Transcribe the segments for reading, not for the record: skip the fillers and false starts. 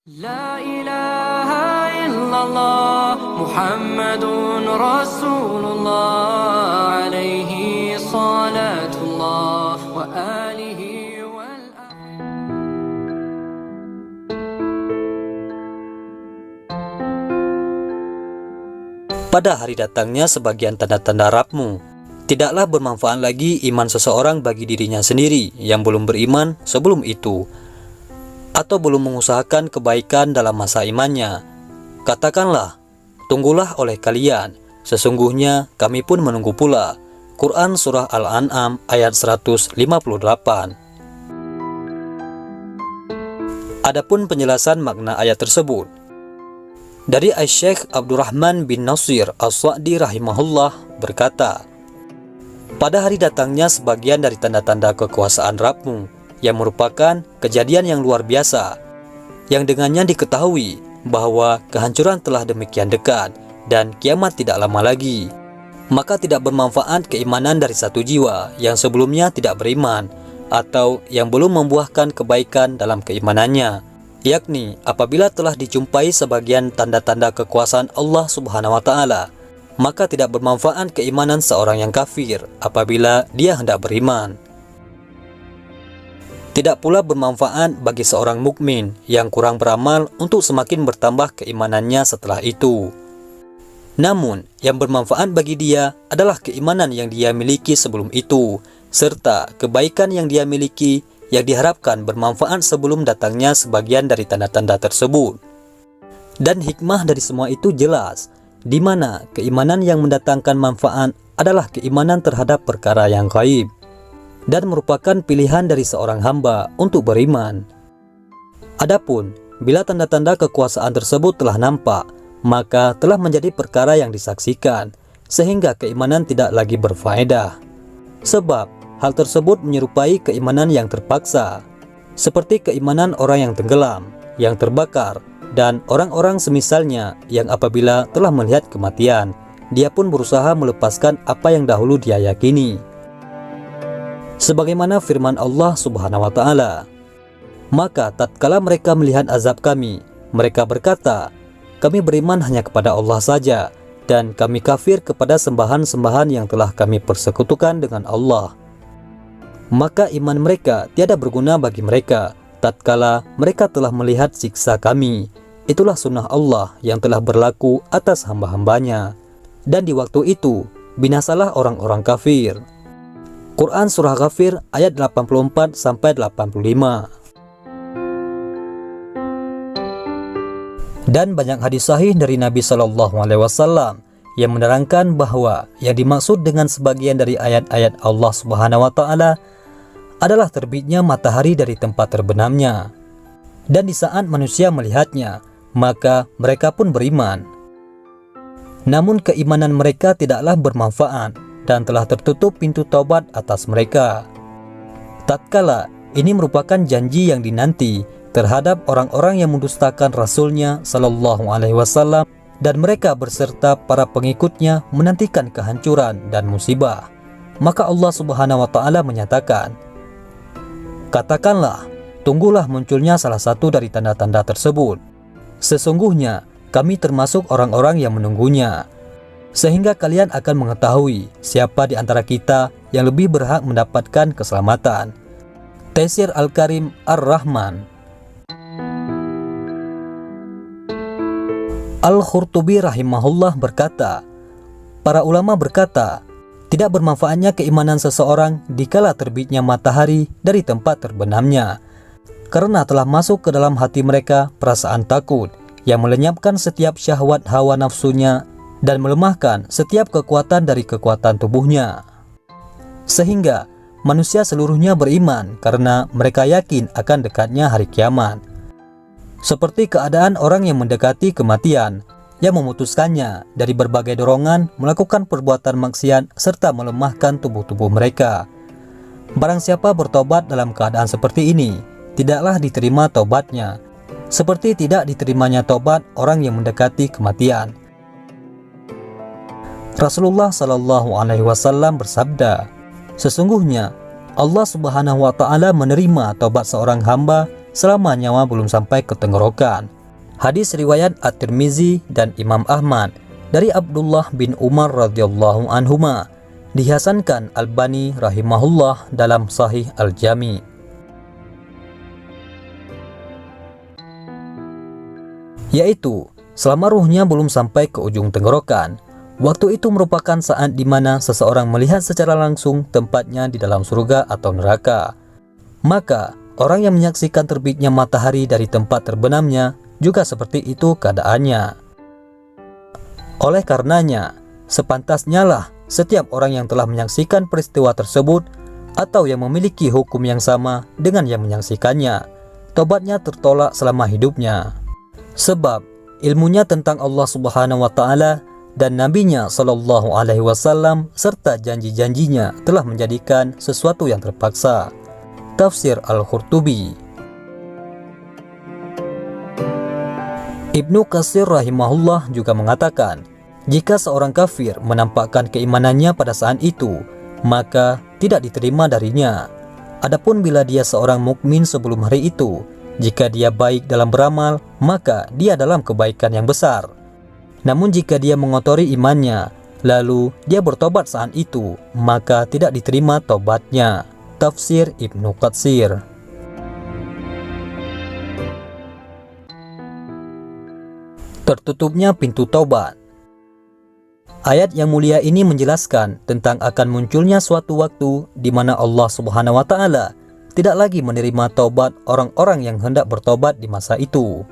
La ilaha illallah Muhammadun Rasulullah alaihi salatullah wa alihi wal Pada hari datangnya sebagian tanda-tanda Rabbmu, tidaklah bermanfaat lagi iman seseorang bagi dirinya sendiri yang belum beriman sebelum itu, atau belum mengusahakan kebaikan dalam masa imannya. Katakanlah, tunggulah oleh kalian, sesungguhnya kami pun menunggu pula. Quran Surah Al-An'am ayat 158. Adapun penjelasan makna ayat tersebut dari Syekh Abdurrahman bin Nasir As-Sa'di rahimahullah berkata, pada hari datangnya sebagian dari tanda-tanda kekuasaan Rabbmu, yang merupakan kejadian yang luar biasa, yang dengannya diketahui bahwa kehancuran telah demikian dekat dan kiamat tidak lama lagi. Maka tidak bermanfaat keimanan dari satu jiwa yang sebelumnya tidak beriman atau yang belum membuahkan kebaikan dalam keimanannya, yakni apabila telah dijumpai sebagian tanda-tanda kekuasaan Allah Subhanahu wa Ta'ala, maka tidak bermanfaat keimanan seorang yang kafir apabila dia hendak beriman. Tidak pula bermanfaat bagi seorang mukmin yang kurang beramal untuk semakin bertambah keimanannya setelah itu. Namun, yang bermanfaat bagi dia adalah keimanan yang dia miliki sebelum itu, serta kebaikan yang dia miliki yang diharapkan bermanfaat sebelum datangnya sebagian dari tanda-tanda tersebut. Dan hikmah dari semua itu jelas, di mana keimanan yang mendatangkan manfaat adalah keimanan terhadap perkara yang gaib, dan merupakan pilihan dari seorang hamba untuk beriman. Adapun bila tanda-tanda kekuasaan tersebut telah nampak, maka telah menjadi perkara yang disaksikan, sehingga keimanan tidak lagi berfaedah. Sebab hal tersebut menyerupai keimanan yang terpaksa, seperti keimanan orang yang tenggelam, yang terbakar, dan orang-orang semisalnya yang apabila telah melihat kematian, dia pun berusaha melepaskan apa yang dahulu dia yakini. Sebagaimana firman Allah Subhanahu wa Ta'ala, maka tatkala mereka melihat azab kami, mereka berkata, kami beriman hanya kepada Allah saja, dan kami kafir kepada sembahan-sembahan yang telah kami persekutukan dengan Allah. Maka iman mereka tiada berguna bagi mereka tatkala mereka telah melihat siksa kami. Itulah sunnah Allah yang telah berlaku atas hamba-hambanya, dan di waktu itu binasalah orang-orang kafir. Quran Surah Ghafir ayat 84-85. Dan banyak hadis sahih dari Nabi SAW yang menerangkan bahwa yang dimaksud dengan sebagian dari ayat-ayat Allah Subhanahu wa Ta'ala adalah terbitnya matahari dari tempat terbenamnya. Dan di saat manusia melihatnya, maka mereka pun beriman. Namun keimanan mereka tidaklah bermanfaat dan telah tertutup pintu taubat atas mereka. Tatkala ini merupakan janji yang dinanti terhadap orang-orang yang mendustakan Rasulnya Sallallahu Alaihi Wasallam, dan mereka berserta para pengikutnya menantikan kehancuran dan musibah. Maka Allah Subhanahu wa Ta'ala menyatakan, katakanlah, tunggulah munculnya salah satu dari tanda-tanda tersebut. Sesungguhnya kami termasuk orang-orang yang menunggunya, sehingga kalian akan mengetahui siapa di antara kita yang lebih berhak mendapatkan keselamatan. Tafsir Al-Karim Ar-Rahman. Al-Khurtubi rahimahullah berkata, para ulama berkata, tidak bermanfaatnya keimanan seseorang dikala terbitnya matahari dari tempat terbenamnya, karena telah masuk ke dalam hati mereka perasaan takut yang melenyapkan setiap syahwat hawa nafsunya dan melemahkan setiap kekuatan dari kekuatan tubuhnya, sehingga manusia seluruhnya beriman karena mereka yakin akan dekatnya hari kiamat. Seperti keadaan orang yang mendekati kematian, yang memutuskannya dari berbagai dorongan melakukan perbuatan maksiat serta melemahkan tubuh-tubuh mereka. Barang siapa bertobat dalam keadaan seperti ini, tidaklah diterima taubatnya, seperti tidak diterimanya taubat orang yang mendekati kematian. Rasulullah Sallallahu Alaihi Wasallam bersabda, sesungguhnya Allah Subhanahu wa Ta'ala menerima taubat seorang hamba selama nyawa belum sampai ke tenggorokan. Hadis riwayat At-Tirmizi dan Imam Ahmad dari Abdullah bin Umar radhiyallahu anhuma, dihasankan Albani rahimahullah dalam Sahih Al-Jami. Yaitu selama ruhnya belum sampai ke ujung tenggorokan. Waktu itu merupakan saat di mana seseorang melihat secara langsung tempatnya di dalam surga atau neraka. Maka orang yang menyaksikan terbitnya matahari dari tempat terbenamnya juga seperti itu keadaannya. Oleh karenanya, sepantasnya lah setiap orang yang telah menyaksikan peristiwa tersebut atau yang memiliki hukum yang sama dengan yang menyaksikannya, tobatnya tertolak selama hidupnya. Sebab ilmunya tentang Allah Subhanahu wa taala dan nabinya sallallahu alaihi wasallam serta janji-janjinya telah menjadikan sesuatu yang terpaksa. Tafsir Al-Qurtubi. Ibnu Katsir rahimahullah juga mengatakan, jika seorang kafir menampakkan keimanannya pada saat itu, maka tidak diterima darinya. Adapun bila dia seorang mukmin sebelum hari itu, jika dia baik dalam beramal, maka dia dalam kebaikan yang besar. Namun jika dia mengotori imannya, lalu dia bertobat saat itu, maka tidak diterima tobatnya. Tafsir Ibnu Katsir. Tertutupnya pintu taubat. Ayat yang mulia ini menjelaskan tentang akan munculnya suatu waktu di mana Allah Subhanahu wa taala tidak lagi menerima taubat orang-orang yang hendak bertobat di masa itu,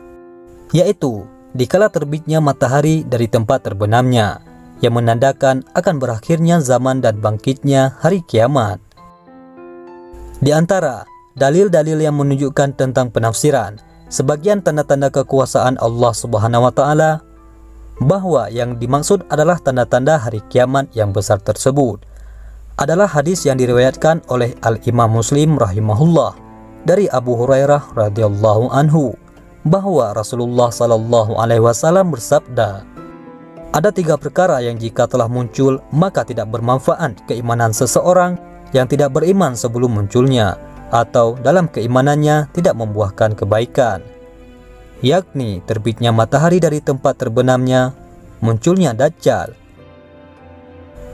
yaitu dikala terbitnya matahari dari tempat terbenamnya, yang menandakan akan berakhirnya zaman dan bangkitnya hari kiamat. Di antara dalil-dalil yang menunjukkan tentang penafsiran sebagian tanda-tanda kekuasaan Allah Subhanahu wa taala, bahwa yang dimaksud adalah tanda-tanda hari kiamat yang besar tersebut, adalah hadis yang diriwayatkan oleh Al-Imam Muslim rahimahullah dari Abu Hurairah radhiyallahu anhu, bahwa Rasulullah sallallahu alaihi wasallam bersabda, ada 3 perkara yang jika telah muncul maka tidak bermanfaat keimanan seseorang yang tidak beriman sebelum munculnya, atau dalam keimanannya tidak membuahkan kebaikan, yakni terbitnya matahari dari tempat terbenamnya, munculnya Dajjal,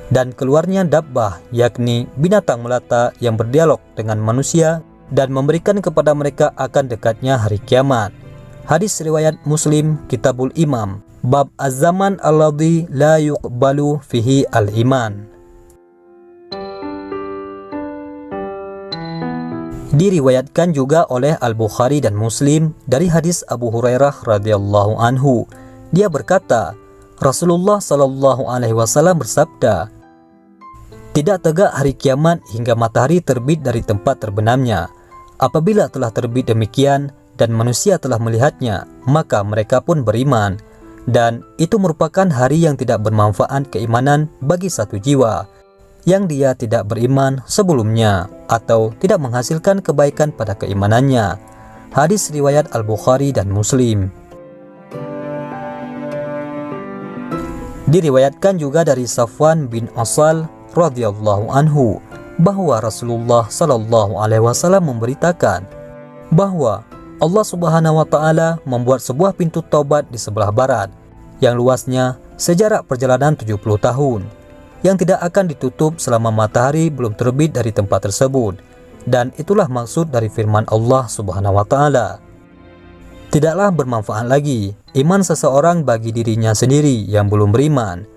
dan keluarnya dabbah, yakni binatang melata yang berdialog dengan manusia dan memberikan kepada mereka akan dekatnya hari kiamat. Hadis riwayat Muslim, Kitabul Imam, bab az-zaman alladhi la yuqbalu fihi al-iman. Diriwayatkan juga oleh Al-Bukhari dan Muslim dari hadis Abu Hurairah radhiyallahu anhu. Dia berkata, Rasulullah sallallahu alaihi wasallam bersabda, tidak tegak hari kiamat hingga matahari terbit dari tempat terbenamnya. Apabila telah terbit demikian dan manusia telah melihatnya, maka mereka pun beriman. Dan itu merupakan hari yang tidak bermanfaat keimanan bagi satu jiwa yang dia tidak beriman sebelumnya atau tidak menghasilkan kebaikan pada keimanannya. Hadis riwayat Al-Bukhari dan Muslim. Diriwayatkan juga dari Safwan bin Asal radhiyallahu anhu bahwa Rasulullah sallallahu alaihi wasallam memberitakan bahwa Allah Subhanahu wa taala membuat sebuah pintu taubat di sebelah barat yang luasnya sejarak perjalanan 70 tahun yang tidak akan ditutup selama matahari belum terbit dari tempat tersebut, dan itulah maksud dari firman Allah Subhanahu wa taala, tidaklah bermanfaat lagi iman seseorang bagi dirinya sendiri yang belum beriman.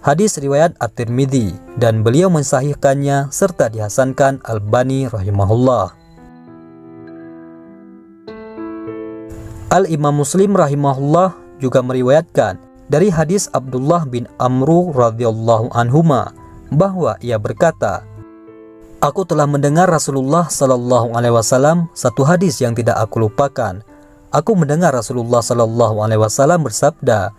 Hadis riwayat At-Tirmizi dan beliau mensahihkannya serta dihasankan Albani rahimahullah. Al-Imam Muslim rahimahullah juga meriwayatkan dari hadis Abdullah bin Amru radhiyallahu anhuma bahwa ia berkata, aku telah mendengar Rasulullah sallallahu alaihi wasallam satu hadis yang tidak aku lupakan. Aku mendengar Rasulullah sallallahu alaihi wasallam bersabda,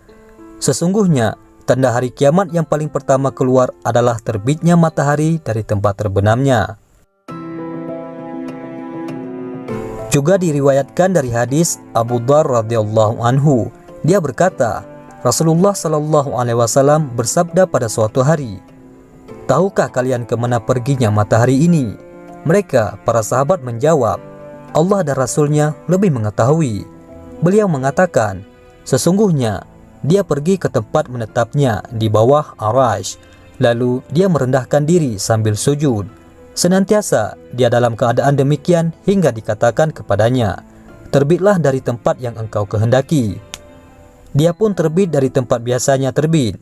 sesungguhnya tanda hari kiamat yang paling pertama keluar adalah terbitnya matahari dari tempat terbenamnya. Juga diriwayatkan dari hadis Abu Dzar radhiyallahu anhu, dia berkata, Rasulullah sallallahu alaihi wasallam bersabda pada suatu hari, tahukah kalian kemana perginya matahari ini? Mereka, para sahabat menjawab, Allah dan Rasulnya lebih mengetahui. Beliau mengatakan, Sesungguhnya dia pergi ke tempat menetapnya di bawah Arasy, lalu dia merendahkan diri sambil sujud. Senantiasa dia dalam keadaan demikian hingga dikatakan kepadanya, terbitlah dari tempat yang engkau kehendaki. Dia pun terbit dari tempat biasanya terbit.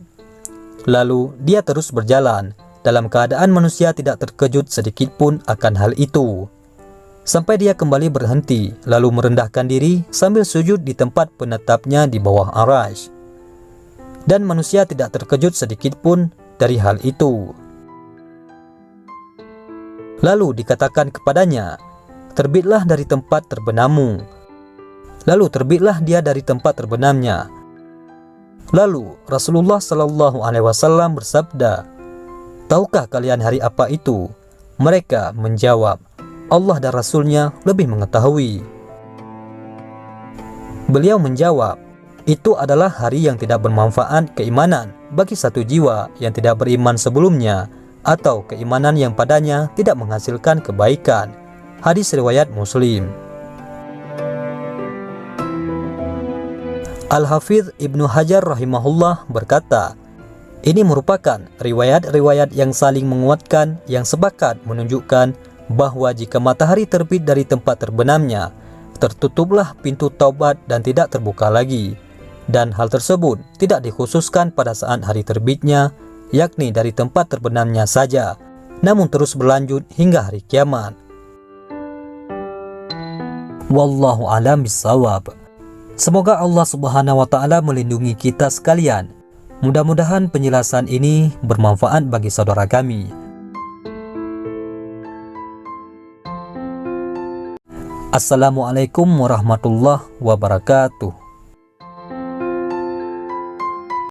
Lalu dia terus berjalan, dalam keadaan manusia tidak terkejut sedikit pun akan hal itu. Sampai dia kembali berhenti, lalu merendahkan diri sambil sujud di tempat penetapnya di bawah Arasy. Dan manusia tidak terkejut sedikit pun dari hal itu. Lalu dikatakan kepadanya, terbitlah dari tempat terbenammu. Lalu terbitlah dia dari tempat terbenamnya. Lalu Rasulullah SAW bersabda, tahukah kalian hari apa itu? Mereka menjawab, Allah dan Rasulnya lebih mengetahui. Beliau menjawab, itu adalah hari yang tidak bermanfaat keimanan bagi satu jiwa yang tidak beriman sebelumnya, atau keimanan yang padanya tidak menghasilkan kebaikan. Hadis riwayat Muslim. Al-Hafidz Ibnu Hajar rahimahullah berkata, ini merupakan riwayat-riwayat yang saling menguatkan yang sepakat menunjukkan bahwa jika matahari terbit dari tempat terbenamnya, tertutuplah pintu taubat dan tidak terbuka lagi. Dan hal tersebut tidak dikhususkan pada saat hari terbitnya, yakni dari tempat terbenamnya saja, namun terus berlanjut hingga hari kiamat. Wallahu a'lam bishawab. Semoga Allah Subhanahu wa taala melindungi kita sekalian. Mudah-mudahan penjelasan ini bermanfaat bagi saudara kami. Assalamualaikum warahmatullahi wabarakatuh.